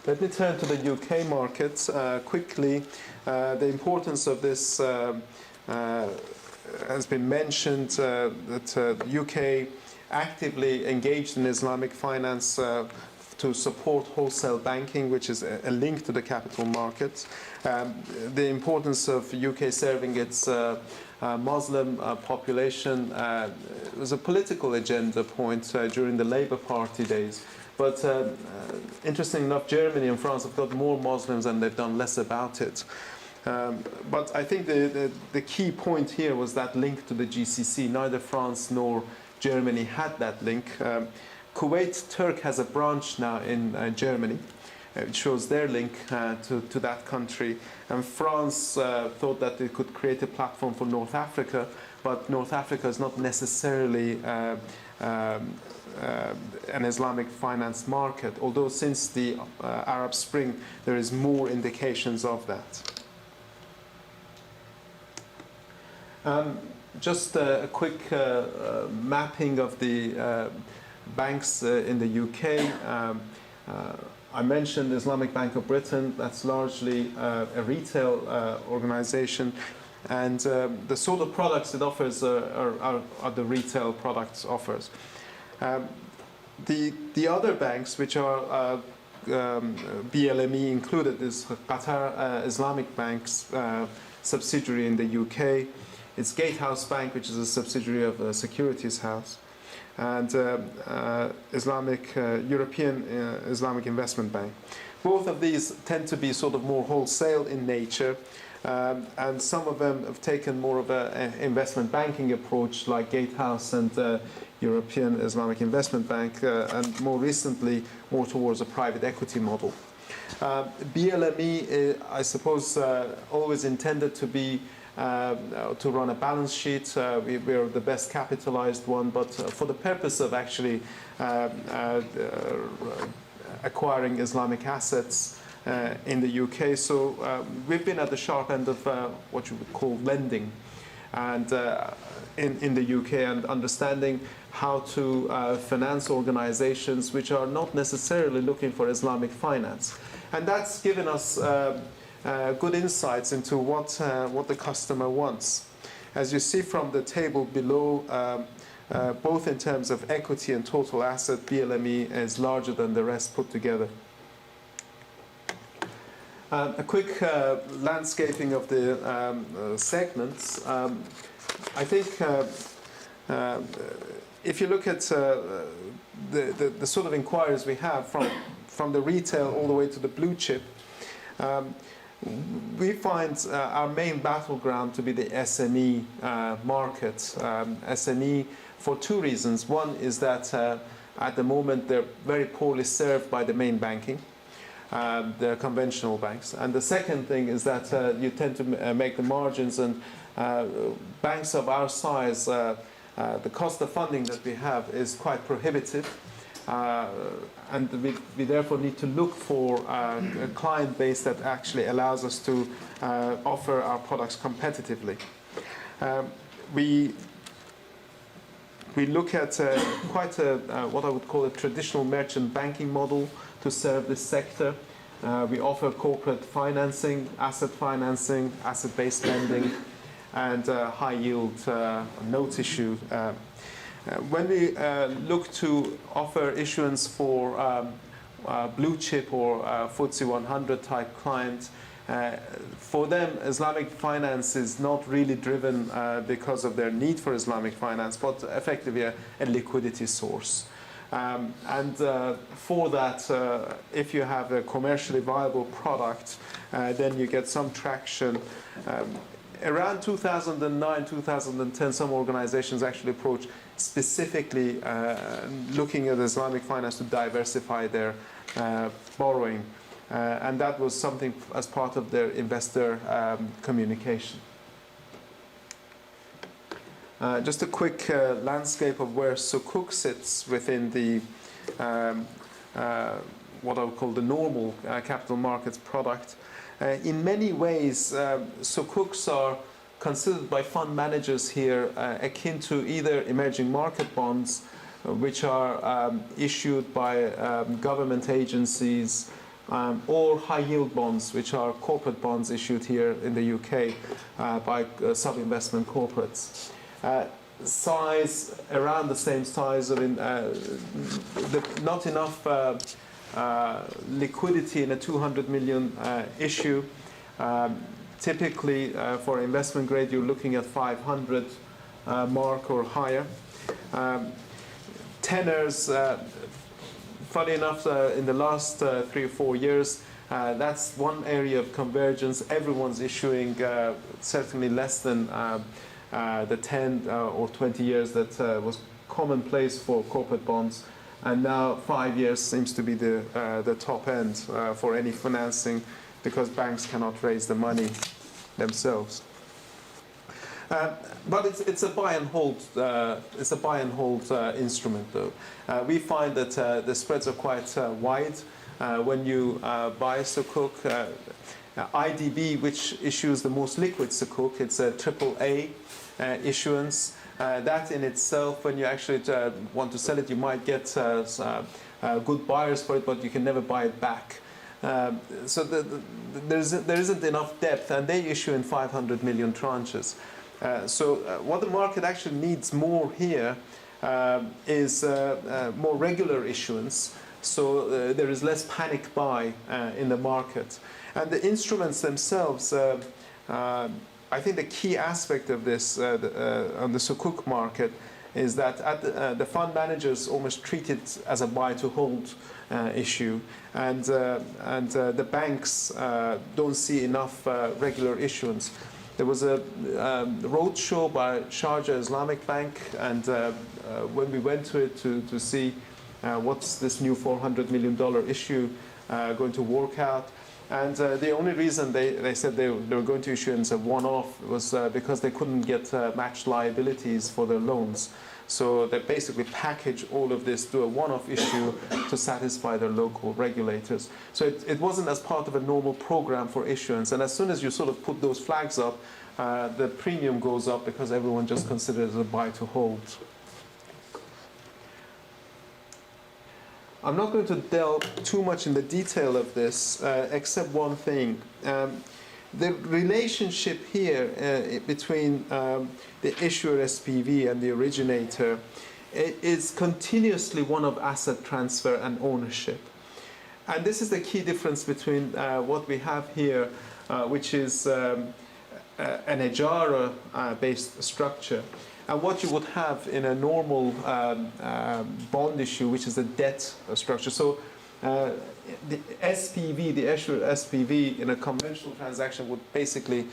Let me turn to the UK market quickly. The importance of this has been mentioned, that the UK actively engaged in Islamic finance to support wholesale banking, which is a link to the capital markets. The importance of UK serving its Muslim population was a political agenda point during the Labour Party days. But interesting enough, Germany and France have got more Muslims and they've done less about it. But I think the key point here was that link to the GCC. Neither France nor Germany had that link. Kuwait Turk has a branch now in Germany. It shows their link to that country. And France thought that it could create a platform for North Africa, but North Africa is not necessarily an Islamic finance market, although since the Arab Spring there is more indications of that. Just a quick mapping of the banks in the UK. I mentioned Islamic Bank of Britain. That's largely a retail organization, and the sort of products it offers are the retail products offers. The other banks, which are BLME included, is Qatar Islamic Bank's subsidiary in the UK. It's Gatehouse Bank, which is a subsidiary of Securities House, and European Islamic Investment Bank. Both of these tend to be sort of more wholesale in nature, and some of them have taken more of an investment banking approach, like Gatehouse and European Islamic Investment Bank, and more recently more towards a private equity model. BLME, I suppose, always intended to be to run a balance sheet. We're the best capitalized one, but for the purpose of actually acquiring Islamic assets in the UK. So we've been at the sharp end of what you would call lending, and in the UK, and understanding how to finance organizations which are not necessarily looking for Islamic finance. And that's given us good insights into what the customer wants. As you see from the table below, both in terms of equity and total asset, BLME is larger than the rest put together. A quick landscaping of the segments. I think if you look at the sort of inquiries we have from the retail all the way to the blue chip, we find our main battleground to be the SME market. SME for two reasons. One is that at the moment they're very poorly served by the main banking, the conventional banks. And the second thing is that you tend to make the margins, and banks of our size, the cost of funding that we have is quite prohibitive. And we therefore need to look for a client base that actually allows us to offer our products competitively. We look at quite what I would call a traditional merchant banking model to serve this sector. We offer corporate financing, asset-based lending, and high-yield note issue. When we look to offer issuance for blue chip or FTSE 100 type clients, for them Islamic finance is not really driven because of their need for Islamic finance, but effectively a liquidity source. And for that, if you have a commercially viable product, then you get some traction. Around 2009, 2010, some organizations actually approached specifically looking at Islamic finance to diversify their borrowing. And that was something as part of their investor communication. Just a quick landscape of where Sukuk sits within the what I would call the normal capital markets product. In many ways, Sukuks are considered by fund managers here akin to either emerging market bonds, which are issued by government agencies or high-yield bonds, which are corporate bonds issued here in the UK by sub-investment corporates. Size around the same size. I mean, not enough liquidity in a 200 million issue. Typically, for investment grade, you're looking at 500 mark or higher. Tenors, funny enough, in the last 3 or 4 years, that's one area of convergence. Everyone's issuing certainly less than the 10 or 20 years that was commonplace for corporate bonds. And now 5 years seems to be the top end for any financing, because banks cannot raise the money themselves. But it's a buy and hold. It's a buy and hold instrument, though. We find that the spreads are quite wide when you buy Sukuk. IDB, which issues the most liquid Sukuk, it's a AAA issuance. That in itself, when you actually want to sell it, you might get good buyers for it, but you can never buy it back. So there isn't enough depth, and they issue in 500 million tranches. So what the market actually needs more here is more regular issuance, so there is less panic buy in the market. And the instruments themselves, I think the key aspect of this on the Sukuk market is that the fund managers almost treat it as a buy-to-hold issue, and the banks don't see enough regular issuance. There was a roadshow by Sharjah Islamic Bank, and when we went to it to see what's this new $400 million issue going to work out, and the only reason they said they were going to issue as a one-off was because they couldn't get matched liabilities for their loans. So they basically package all of this to a one-off issue to satisfy their local regulators. So it wasn't as part of a normal program for issuance. And as soon as you sort of put those flags up, the premium goes up because everyone just considers it a buy to hold. I'm not going to delve too much in the detail of this, except one thing. The relationship here between the issuer SPV and the originator is continuously one of asset transfer and ownership. And this is the key difference between what we have here, which is an Ejara-based structure, and what you would have in a normal bond issue, which is a debt structure. So the SPV, the issuer SPV in a conventional transaction would basically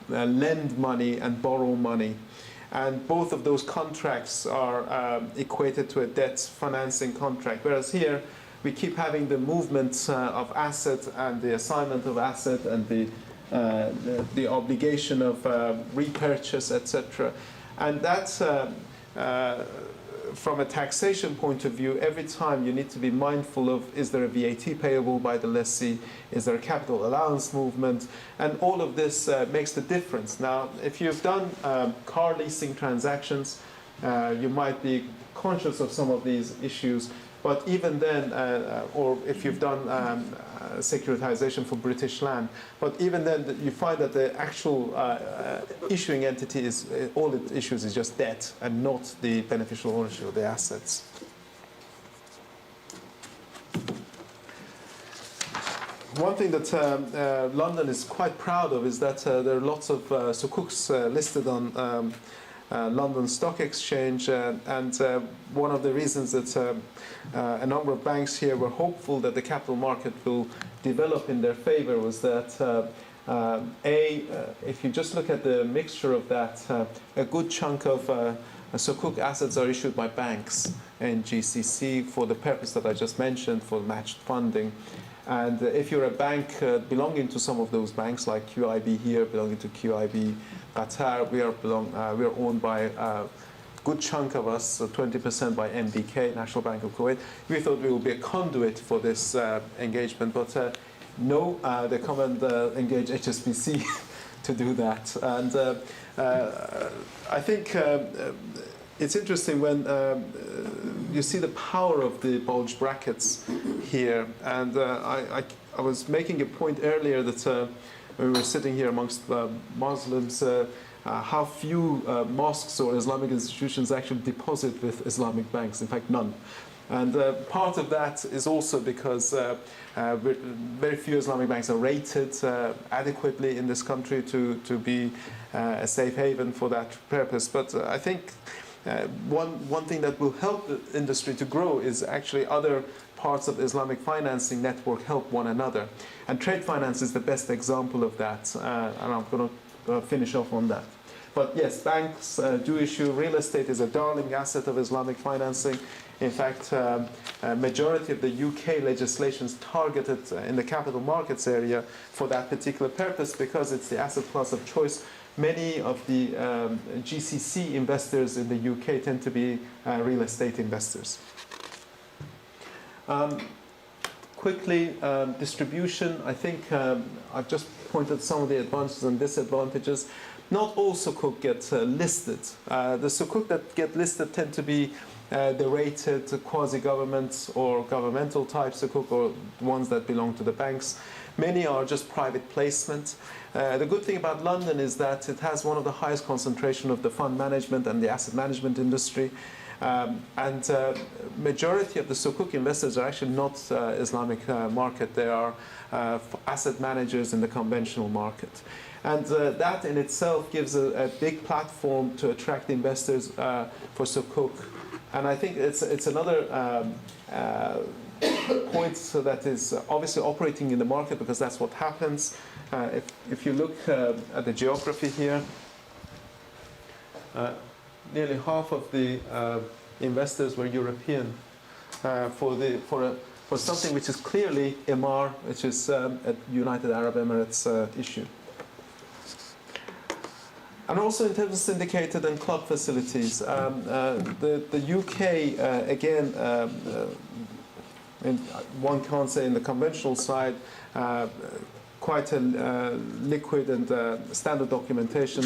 lend money and borrow money. And both of those contracts are equated to a debt financing contract. Whereas here, we keep having the movement of asset and the assignment of asset and the obligation of repurchase, etc. And that's from a taxation point of view, every time you need to be mindful of, is there a VAT payable by the lessee, is there a capital allowance movement, and all of this makes the difference. Now, if you've done car leasing transactions, you might be conscious of some of these issues, but even then, or if you've done securitization for British land, but even then you find that the actual issuing entity is, all it issues is just debt and not the beneficial ownership of the assets. One thing that London is quite proud of is that there are lots of sukuks listed on London Stock Exchange, and one of the reasons that a number of banks here were hopeful that the capital market will develop in their favor was that if you just look at the mixture of that, a good chunk of sukuk assets are issued by banks in GCC for the purpose that I just mentioned, for matched funding. And if you're a bank belonging to some of those banks, like QIB here, belonging to QIB Qatar, we are owned by a good chunk of us, 20% by NBK, National Bank of Kuwait. We thought we would be a conduit for this engagement, but no, they come and engage HSBC to do that. And I think it's interesting when you see the power of the bulge brackets here. And I was making a point earlier that we were sitting here amongst Muslims, how few mosques or Islamic institutions actually deposit with Islamic banks, in fact none. And part of that is also because very few Islamic banks are rated adequately in this country to be a safe haven for that purpose. But I think one thing that will help the industry to grow is actually other parts of the Islamic financing network help one another. And trade finance is the best example of that, and I'm going to finish off on that. But yes, banks do issue. Real estate is a darling asset of Islamic financing. In fact, majority of the UK legislation is targeted in the capital markets area for that particular purpose because it's the asset class of choice. Many of the GCC investors in the UK tend to be real estate investors. Quickly, distribution. I think I've just pointed some of the advantages and disadvantages. Not all sukuk get listed. The sukuk that get listed tend to be the rated quasi-government or governmental type sukuk, or ones that belong to the banks. Many are just private placement. The good thing about London is that it has one of the highest concentration of the fund management and the asset management industry. And majority of the sukuk investors are actually not Islamic market. They are asset managers in the conventional market. And that in itself gives a big platform to attract investors for sukuk. And I think it's another point that is obviously operating in the market, because that's what happens. If you look at the geography here, nearly half of the investors were European for something which is clearly Emar, which is a United Arab Emirates issue. And also in terms of syndicated and club facilities, the UK, again, one can't say in the conventional side, quite a liquid and standard documentation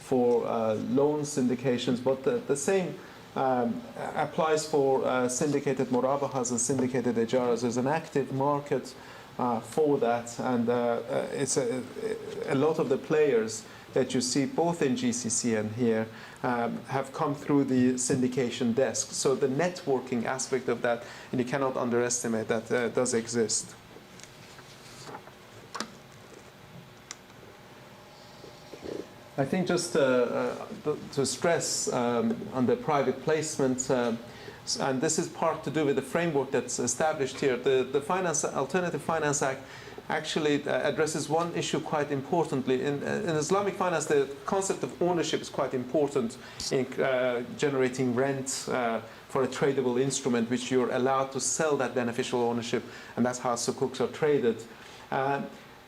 for loan syndications, but the same applies for syndicated murabahas and syndicated ijaras. There's an active market for that, and it's a lot of the players that you see both in GCC and here have come through the syndication desk. So the networking aspect of that, and you cannot underestimate that, does exist. I think just to stress on the private placement, and this is part to do with the framework that's established here. The Alternative Finance Act actually addresses one issue quite importantly. In Islamic finance, the concept of ownership is quite important in generating rent for a tradable instrument, which you're allowed to sell that beneficial ownership, and that's how sukuks are traded.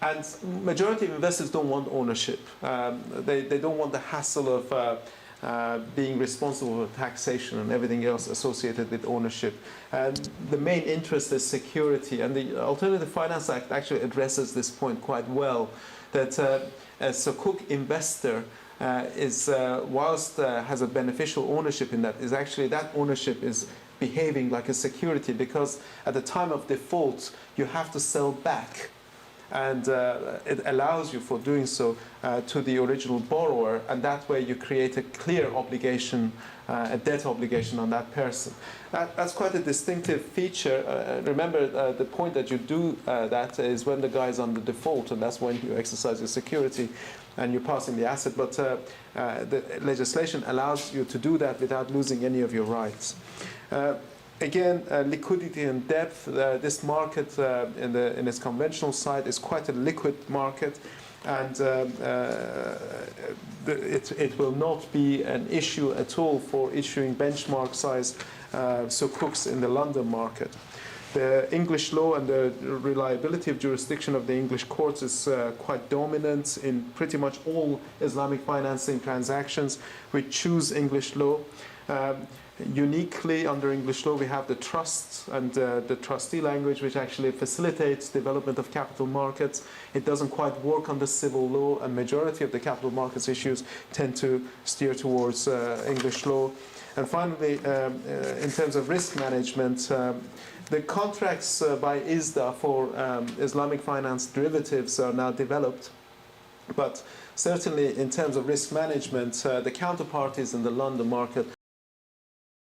And majority of investors don't want ownership. They don't want the hassle of being responsible for taxation and everything else associated with ownership. And the main interest is security. And the Alternative Finance Act actually addresses this point quite well, that a sukuk investor whilst has a beneficial ownership in that, is actually that ownership is behaving like a security, because at the time of default, you have to sell back. And it allows you for doing so to the original borrower, and that way you create a clear obligation, a debt obligation on that person. That's quite a distinctive feature. Remember, the point that you do that is when the guy is under default, and that's when you exercise your security and you're passing the asset. But the legislation allows you to do that without losing any of your rights. Again, liquidity and depth. This market in its conventional side is quite a liquid market, and it will not be an issue at all for issuing benchmark size sukuks in the London market. The English law and the reliability of jurisdiction of the English courts is quite dominant in pretty much all Islamic financing transactions. We choose English law. Uniquely under English law, we have the trust and the trustee language, which actually facilitates development of capital markets. It doesn't quite work under civil law, and majority of the capital markets issues tend to steer towards English law. And finally, in terms of risk management, the contracts by ISDA for Islamic finance derivatives are now developed. But certainly in terms of risk management, the counterparties in the London market